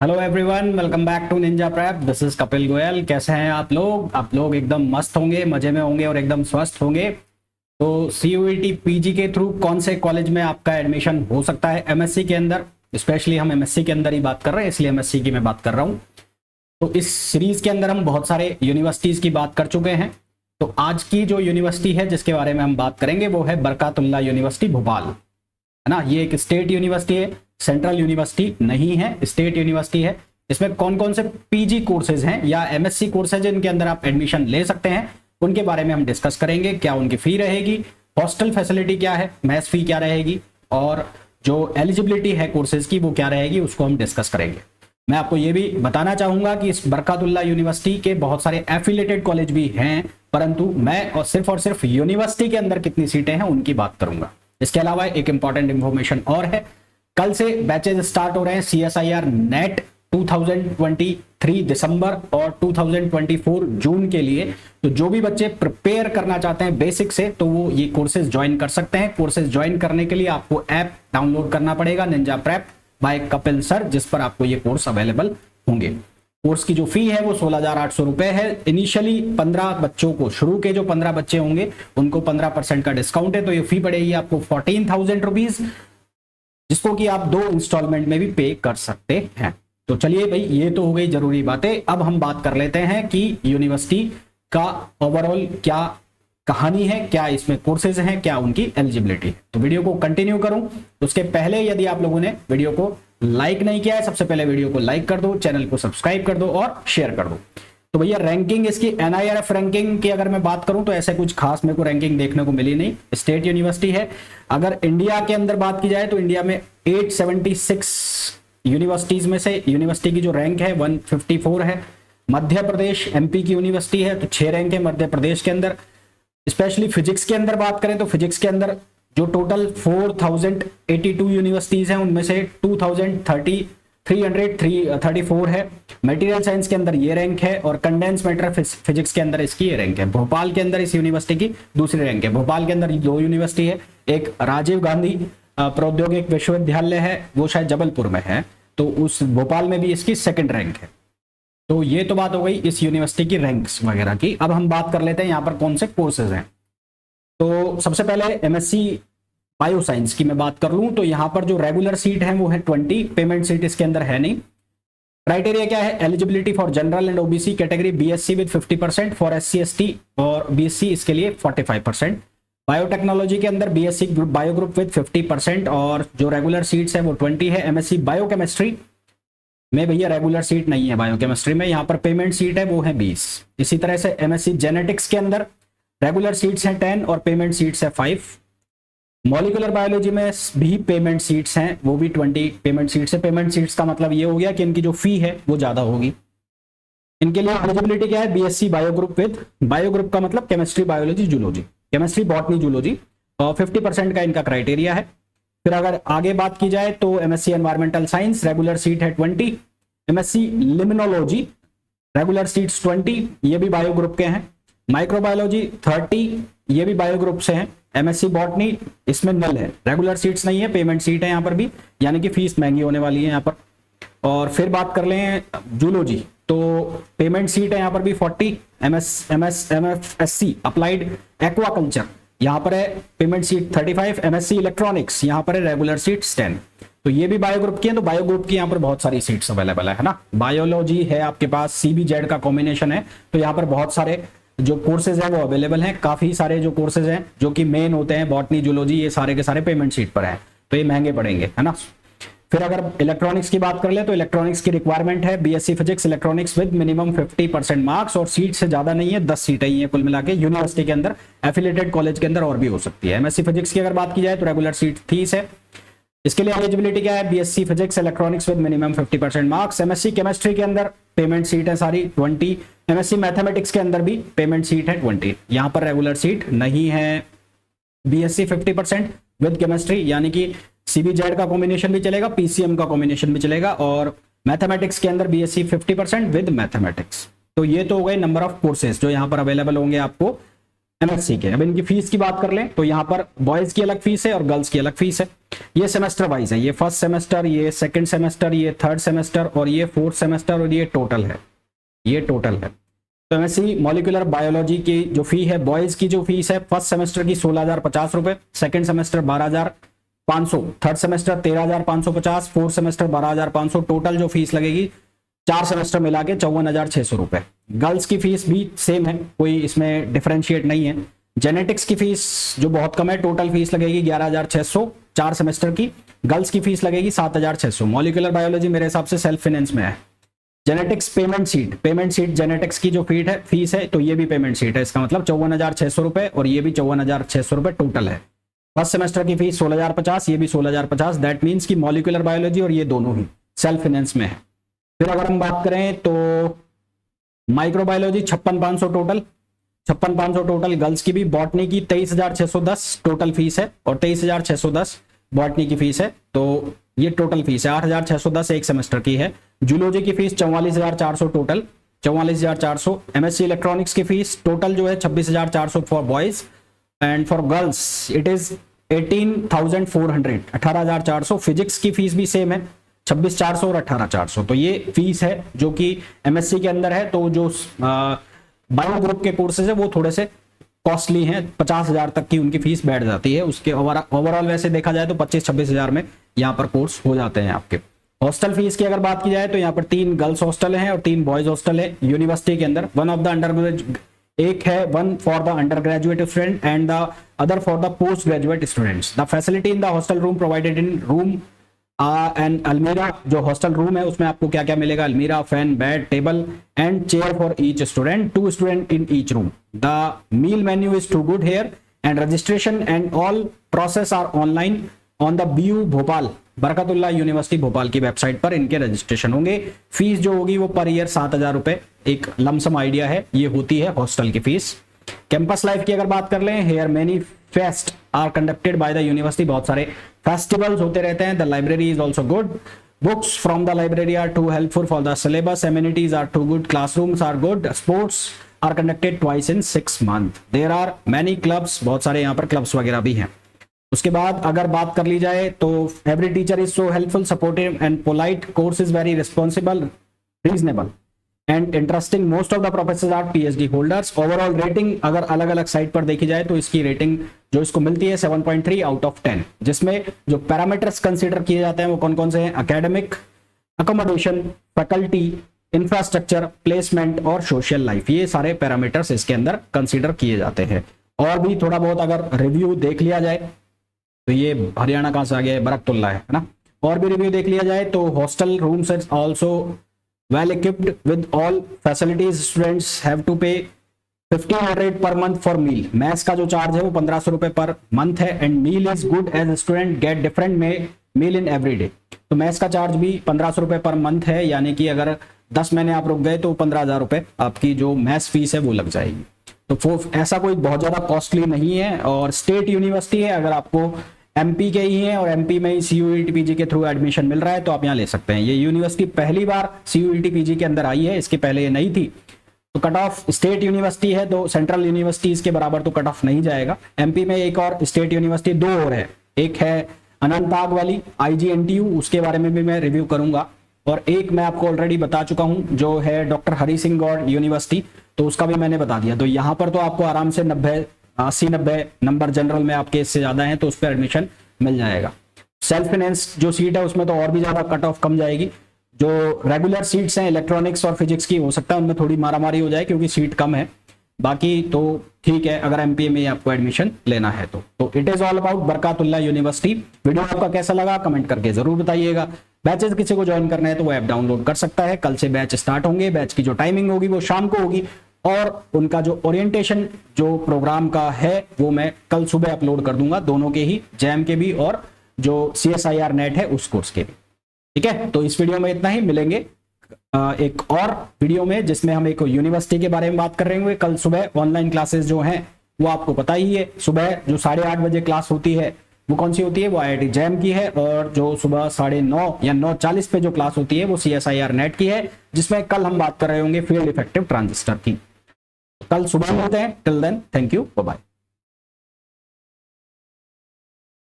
Hello everyone, welcome back to Ninja Prep. This is Kapil Goyal. कैसे हैं आप लोग? एकदम मस्त होंगे, मजे में होंगे और एकदम स्वस्थ होंगे। तो सीयूईटी पीजी के थ्रू कौन से कॉलेज में आपका एडमिशन हो सकता है एमएससी के अंदर? स्पेशली हम एमएससी के अंदर ही बात कर रहे हैं, इसलिए एमएससी की मैं बात कर रहा हूँ। तो इस सीरीज के अंदर हम बहुत सारे यूनिवर्सिटीज की बात कर चुके हैं। तो आज की जो यूनिवर्सिटी है जिसके बारे में हम बात करेंगे वो है बरकातुल्लाह यूनिवर्सिटी भोपाल, है ना। ये एक स्टेट यूनिवर्सिटी है, सेंट्रल यूनिवर्सिटी नहीं है, स्टेट यूनिवर्सिटी है। इसमें कौन कौन से पीजी कोर्सेज हैं या एमएससी कोर्सेज जिनके अंदर आप एडमिशन ले सकते हैं उनके बारे में हम डिस्कस करेंगे। क्या उनकी फी रहेगी, हॉस्टल फैसिलिटी क्या है, मैस फी क्या रहेगी, और जो एलिजिबिलिटी है कोर्सेज की वो क्या रहेगी, उसको हम डिस्कस करेंगे। मैं आपको ये भी बताना चाहूंगा कि इस बरकातुल्लाह यूनिवर्सिटी के बहुत सारे एफिलिएटेड कॉलेज भी हैं, परंतु मैं और सिर्फ यूनिवर्सिटी के अंदर कितनी सीटें हैं उनकी बात करूंगा। इसके अलावा एक इंपॉर्टेंट इंफॉर्मेशन और है, कल से बैचेज स्टार्ट हो रहे हैं सीएसआईआर नेट 2023 दिसंबर और 2024 जून के लिए। तो जो भी बच्चे प्रिपेयर करना चाहते हैं बेसिक से, तो वो ये कोर्सेज ज्वाइन कर सकते हैं। कोर्सेज ज्वाइन करने के लिए आपको ऐप डाउनलोड करना पड़ेगा, Ninja Prep by Kapil sir, जिस पर आपको ये कोर्स अवेलेबल होंगे। कोर्स की जो फी है वो 16,800 रुपए है। इनिशियली 15 बच्चों को, शुरू के जो 15 बच्चे होंगे उनको 15% का डिस्काउंट है। तो ये फी पड़ेगी आपको 14,000 रुपीज, जिसको कि आप 2 इंस्टॉलमेंट में भी पे कर सकते हैं। तो चलिए भाई, ये तो हो गई जरूरी बातें। अब हम बात कर लेते हैं कि यूनिवर्सिटी का ओवरऑल क्या कहानी है, क्या इसमें कोर्सेज हैं, क्या उनकी एलिजिबिलिटी है। तो वीडियो को कंटिन्यू करूं उसके पहले यदि आप लोगों ने वीडियो को लाइक नहीं किया है, सबसे पहले वीडियो को लाइक कर दो, चैनल को सब्सक्राइब कर दो और शेयर कर दो। तो भैया रैंकिंग इसकी एनआईआरएफ रैंकिंग की अगर मैं बात करूं तो ऐसे कुछ खास मेरे को रैंकिंग देखने को मिली नहीं। स्टेट यूनिवर्सिटी है। अगर इंडिया के अंदर बात की जाए तो इंडिया में 876 यूनिवर्सिटीज में से यूनिवर्सिटी की जो रैंक है 154 है। मध्य प्रदेश एमपी की यूनिवर्सिटी है तो 6 रैंक है मध्य प्रदेश के अंदर। स्पेशली फिजिक्स के अंदर बात करें तो फिजिक्स के अंदर जो टोटल 4082 यूनिवर्सिटीज हैं उनमें से 2334 है। मटेरियल साइंस के अंदर ये रैंक है और कंडेंस मैटर फिजिक्स के अंदर इसकी ये रैंक है। भोपाल के अंदर इस यूनिवर्सिटी की दूसरी रैंक है। भोपाल के अंदर 2 यूनिवर्सिटी है, एक राजीव गांधी प्रौद्योगिक विश्वविद्यालय है, वो शायद जबलपुर में है, तो उस भोपाल में भी इसकी सेकंड रैंक है। तो ये तो बात हो गई इस यूनिवर्सिटी की रैंक्स वगैरह की। अब हम बात कर लेते हैं यहाँ पर कौन से कोर्सेज हैं। तो सबसे पहले एमएससी बायो साइंस की मैं बात कर लूं तो यहाँ पर जो रेगुलर सीट है वो है 20, पेमेंट सीट इसके अंदर है नहीं। क्राइटेरिया क्या है? Eligibility for general and OBC category BSc with 50%, for SC ST और बीएससी इसके लिए 45%। बायोटेक्नोलॉजी के अंदर बीएससी बायो ग्रुप विद 50% और जो रेगुलर सीट्स है वो 20 है। एमएससी बायोकेमिस्ट्री में भैया रेगुलर सीट नहीं है बायोकेमिस्ट्री में, यहाँ पर पेमेंट सीट है वो है 20। इसी तरह से एमएससी जेनेटिक्स के अंदर रेगुलर सीट्स हैं 10 और पेमेंट सीट्स है 5। मॉलिक्यूलर बायोलॉजी में भी पेमेंट सीट्स हैं, वो भी 20 पेमेंट सीट्स है। पेमेंट सीट्स का मतलब ये हो गया कि इनकी जो फी है वो ज्यादा होगी। इनके लिए एलिजिबिलिटी क्या है? BSc bio group with, bio group का मतलब chemistry biology zoology, chemistry botany zoology, और 50% का इनका क्राइटेरिया है। फिर अगर आगे बात की जाए तो MSc environmental science regular seat है 20। एमएससी लिमिनोलॉजी रेगुलर सीट्स 20, ये भी बायो ग्रुप के हैं। माइक्रोबायोलॉजी 30, ये भी बायो ग्रुप से हैं। एमएससी बॉटनी इसमें नल है, रेगुलर सीट्स नहीं है, पेमेंट सीट है यहाँ पर भी, यानी कि फीस महंगी होने वाली है यहाँ पर। और फिर बात कर लें जूलॉजी तो पेमेंट सीट है यहाँ पर भी 40। एमएफएससी अप्लाइड एक्वाकल्चर यहाँ पर है, पेमेंट सीट 35। एमएससी इलेक्ट्रॉनिक्स यहाँ पर है, रेगुलर सीट्स 10। तो ये भी बायो ग्रुप की है। तो बायो ग्रुप की यहाँ पर बहुत सारी सीट्स अवेलेबल है ना। बायोलॉजी है आपके पास, सीबीजेड का कॉम्बिनेशन है, तो यहाँ पर बहुत सारे जो कोर्सेज हैं वो अवेलेबल हैं। काफी सारे जो कोर्सेज हैं जो कि मेन होते हैं, बॉटनी जूलॉजी, ये सारे के सारे पेमेंट सीट पर हैं, तो ये महंगे पड़ेंगे, है ना। फिर अगर इलेक्ट्रॉनिक्स की बात कर ले तो इलेक्ट्रॉनिक्स की रिक्वायरमेंट है BSc physics electronics with minimum 50% marks, और सीट से ज्यादा नहीं है, 10 सीटें ही है कुल मिला के यूनिवर्सिटी के अंदर। एफिलिएटेड कॉलेज के अंदर और भी हो सकती है। एमएससी फिजिक्स की अगर बात की जाए तो रेगुलर सीट 30 है। इसके लिए एलिजिबिलिटी क्या है? BSc physics electronics with minimum 50% marks. MSc chemistry के अंदर पेमेंट सीट है सारी 20। एमएससी मैथमेटिक्स के अंदर भी पेमेंट सीट है 20, यहाँ पर रेगुलर सीट नहीं है। बीएससी 50% विद केमिस्ट्री, यानी कि सीबीजेड का कॉम्बिनेशन भी चलेगा, पीसीएम का कॉम्बिनेशन भी चलेगा, और मैथमेटिक्स के अंदर बीएससी 50% विद मैथमेटिक्स। तो ये तो हो गए नंबर ऑफ कोर्सेज जो यहाँ पर अवेलेबल होंगे आपको एमएससी के। अब इनकी फीस की बात कर लें तो यहाँ पर बॉयज की अलग फीस है और गर्ल्स की अलग फीस है। ये सेमेस्टर वाइज है, ये फर्स्ट सेमेस्टर, ये सेकंड सेमेस्टर, ये थर्ड सेमेस्टर और ये फोर्थ सेमेस्टर और ये टोटल है, ये टोटल है। तो एमएससी मॉलिक्यूलर बायोलॉजी की जो फी है, बॉयज की जो फीस है फर्स्ट सेमेस्टर की 16,050 रुपए, second semester 12,500, third semester 13,550, fourth semester 12,500, total जो फीस लगेगी 4 सेमेस्टर मिला के 54,600 रुपए। गर्ल्स की फीस भी सेम है, कोई इसमें डिफरेंशिएट नहीं है। जेनेटिक्स की फीस जो बहुत कम है, टोटल फीस लगेगी 11,600 4 सेमेस्टर की, गर्ल्स की फीस लगेगी 7,600। मॉलिक्यूलर बायोलॉजी मेरे हिसाब से सेल्फ फाइनेंस में है। जेनेटिक्स पेमेंट सीट जेनेटिक्स की जो फीस है तो ये भी पेमेंट सीट है, इसका मतलब 54,600 रुपए और ये भी 54,600 रुपए टोटल है। फर्स्ट सेमेस्टर की फीस 16,050, ये भी 16,050, दैट मीन्स की मॉलिक्यूलर बायोलॉजी और ये दोनों ही सेल्फ फाइनेंस में है। फिर अगर हम बात करें तो माइक्रोबायोलॉजी 56,500 टोटल, 56,500 टोटल गर्ल्स की भी। बॉटनी की 23,610 टोटल फीस है और 23,610 बॉटनी की फीस है, तो ये टोटल फीस है। 8,610 एक सेमेस्टर की है। जूलॉजी की फीस 44,400 टोटल, 44,400। एमएससी इलेक्ट्रॉनिक्स की फीस टोटल जो है 26,400 for boys and for girls it is 18,400, 18,400। Physics की फीस भी सेम है, 26,400 और 18,400। तो ये फीस है जो कि एमएससी के अंदर है। तो जो बायो ग्रुप के कोर्सेज है वो थोड़े से कॉस्टली हैं, 50,000 तक की उनकी फीस बैठ जाती है। उसके ओवरऑल वैसे देखा जाए तो 25-26,000 में यहाँ पर कोर्स हो जाते हैं आपके। हॉस्टल फीस की अगर बात की जाए तो यहाँ पर 3 गर्ल्स हॉस्टल हैं और 3 बॉयज हॉस्टल है यूनिवर्सिटी के अंदर। वन ऑफ द अंडर, एक है one for the under graduate student and the other for the post graduate students. The facility in the hostel room provided in room and अलमीरा, जो hostel room है उसमें आपको क्या क्या मिलेगा, अलमीरा, fan, bed, table and chair for each student, 2 student in each room. The meal menu is too good here and registration and all process are online on the BU Bhopal, Barkatullah university Bhopal की website पर इनके registration होंगे। Fees जो होगी वो per year 7,000 रुपए, एक lump sum idea है, ये होती है हॉस्टल की फीस। कैंपस लाइफ की अगर बात कर लें, here many fest are conducted by the university, बहुत सारे फेस्टिवल्स होते रहते हैं। The library is also good, books from the library are too helpful for the syllabus, amenities are too good, classrooms are good, sports are conducted twice in 6 months, there are many clubs, बहुत सारे यहाँ पर clubs वगैरह भी हैं। उसके बाद अगर बात कर ली जाए तो every teacher is so helpful, supportive and polite, course is very responsible, reasonable and interesting, most of the professors are PhD holders. Overall rating अगर अलग अलग साइट पर देखी जाए तो इसकी रेटिंग जो इसको मिलती है 7.3 आउट ऑफ 10, जिसमें जो पैरामीटर्स कंसीडर किए जाते हैं वो कौन कौन से हैं, academic, accommodation, faculty, infrastructure, placement और सोशल लाइफ, ये सारे पैरामीटर्स इसके अंदर कंसीडर किए जाते हैं। और भी थोड़ा बहुत अगर रिव्यू देख लिया जाए तो ये हरियाणा कहां से आ गया है, बरकतुल्लाह है ना। और भी रिव्यू देख लिया जाए तो hostel rooms is also well equipped with all facilities, students have to pay 1,500 per month for meal, maths का जो चार्ज है वो 1,500 रुपए पर मंथ है and meal is good as student get different meal in every day. तो maths का charge भी 1,500 रुपए पर मंथ है, यानी कि अगर 10 महीने आप रुक गए तो 15,000 रुपए आपकी जो मैथ्स फीस है वो लग जाएगी। तो ऐसा कोई बहुत ज्यादा कॉस्टली नहीं है और स्टेट यूनिवर्सिटी है। अगर आपको MP के ही है और MP में ही CUET PG के थ्रू एडमिशन मिल रहा है तो आप यहाँ ले सकते हैं। ये यूनिवर्सिटी पहली बार CUET PG के अंदर आई है, इसके पहले ये नहीं थी। तो कट ऑफ स्टेट यूनिवर्सिटी है तो सेंट्रल यूनिवर्सिटीज के बराबर तो कट ऑफ नहीं जाएगा। MP में एक और स्टेट यूनिवर्सिटी 2 और है, एक है अनंतनाग वाली IGNTU, उसके बारे में भी मैं रिव्यू करूंगा, और एक मैं आपको ऑलरेडी बता चुका हूं जो है डॉक्टर हरि सिंह गौड़ यूनिवर्सिटी, तो उसका भी मैंने बता दिया। तो यहाँ पर तो आपको आराम से 80-90 नंबर जनरल में आपके इससे ज्यादा हैं तो उस पर एडमिशन मिल जाएगा। सेल्फ फाइनेंस जो सीट है उसमें तो और भी ज्यादा कट ऑफ कम जाएगी। जो रेगुलर सीट्स हैं इलेक्ट्रॉनिक्स और फिजिक्स की, हो सकता है उनमें थोड़ी मारामारी हो जाए क्योंकि सीट कम है, बाकी तो ठीक है अगर MPA में आपको एडमिशन लेना है तो it is all about Barkatullah university. Video आपका कैसा लगा कमेंट करके जरूर बताइएगा। बैचेस किसी को ज्वाइन करना है तो वो ऐप डाउनलोड कर सकता है। कल से बैच स्टार्ट होंगे, बैच की जो टाइमिंग होगी वो शाम को होगी और उनका जो ओरिएंटेशन जो प्रोग्राम का है वो मैं कल सुबह अपलोड कर दूंगा, दोनों के ही, जैम के भी और जो CSIR नेट है उस कोर्स के भी। ठीक है, तो इस वीडियो में इतना ही, मिलेंगे एक और वीडियो में जिसमें हम एक यूनिवर्सिटी के बारे में बात कर रहे हैं। कल सुबह ऑनलाइन क्लासेस जो हैं वो आपको पता ही है, सुबह जो 8:30 बजे क्लास होती है वो कौन सी होती है, वो IIT जैम की है, और जो सुबह 9:30 या 9:40 पे जो क्लास होती है वो CSIR नेट की है, जिसमें कल हम बात कर रहे होंगे फील्ड इफेक्टिव ट्रांजिस्टर की। कल सुबह मिलते हैं। Till then thank you, bye bye.